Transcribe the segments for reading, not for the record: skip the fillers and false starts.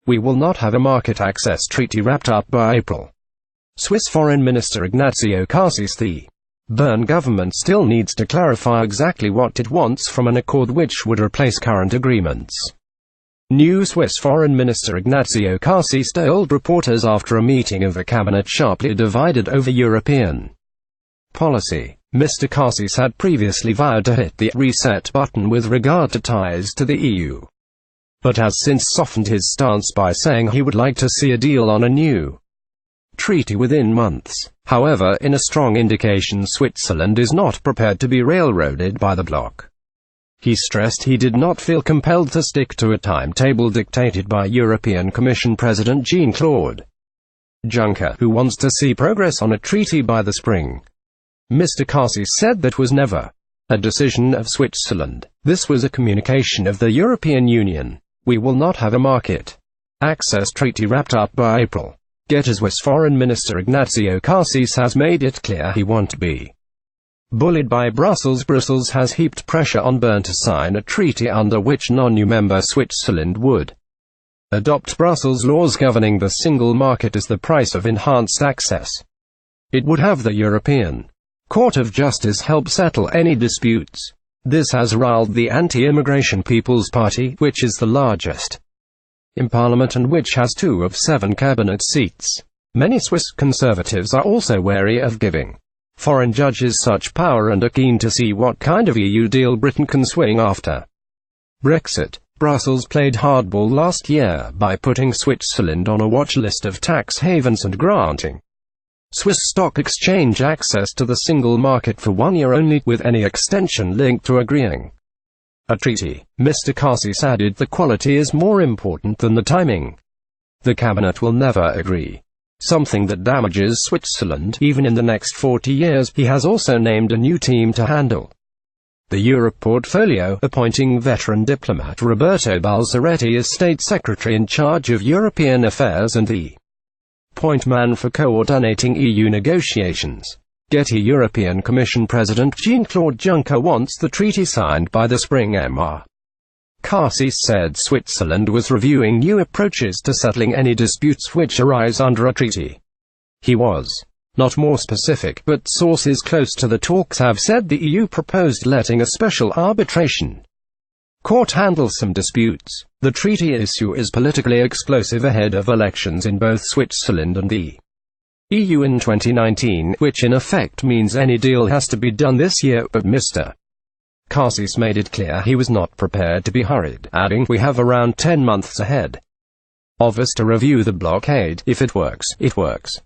We will not have a market access treaty wrapped up by April. Swiss Foreign Minister Ignazio Cassis The Bern government still needs to clarify exactly what it wants from an accord which would replace current agreements. New Swiss Foreign Minister Ignazio Cassis told reporters after a meeting of a cabinet sharply divided over European policy. Mr. Cassis had previously vowed to hit the reset button with regard to ties to the EU, but has since softened his stance by saying he would like to see a deal on a new treaty within months. However, in a strong indication Switzerland is not prepared to be railroaded by the bloc. He stressed he did not feel compelled to stick to a timetable dictated by European Commission President Jean-Claude Juncker, who wants to see progress on a treaty by the spring. Mr. Cassis said that was never a decision of Switzerland. This was a communication of the European Union. We will not have a market access treaty wrapped up by April. Swiss Foreign Minister Ignazio Cassis has made it clear he won't be bullied by Brussels. Brussels has heaped pressure on Bern to sign a treaty under which non-EU member Switzerland would adopt Brussels laws governing the single market as the price of enhanced access. It would have the European Court of Justice help settle any disputes. This has riled the anti-immigration People's Party, which is the largest in Parliament and which has 2 of 7 cabinet seats. Many Swiss conservatives are also wary of giving foreign judges such power and are keen to see what kind of EU deal Britain can swing after Brexit. Brussels played hardball last year by putting Switzerland on a watch list of tax havens and granting Swiss stock exchange access to the single market for 1 year only, with any extension linked to agreeing a treaty. Mr. Cassis added the quality is more important than the timing. The cabinet will never agree something that damages Switzerland, even in the next 40 years. He has also named a new team to handle the Europe portfolio, appointing veteran diplomat Roberto Balzaretti as State Secretary in charge of European affairs and the point man for coordinating EU negotiations. European Commission President Jean-Claude Juncker wants the treaty signed by the spring. Mr. Cassis said Switzerland was reviewing new approaches to settling any disputes which arise under a treaty. He was not more specific, but sources close to the talks have said the EU proposed letting a special arbitration court handle some disputes. The treaty issue is politically explosive ahead of elections in both Switzerland and the EU in 2019, which in effect means any deal has to be done this year, but Mr. Cassis made it clear he was not prepared to be hurried, adding, "We have around 10 months ahead of us to review the blockade. If it works, it works.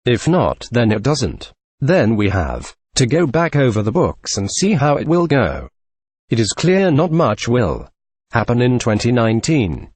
If not, then it doesn't. Then we have to go back over the books and see how it will go. It is clear not much will happen in 2019.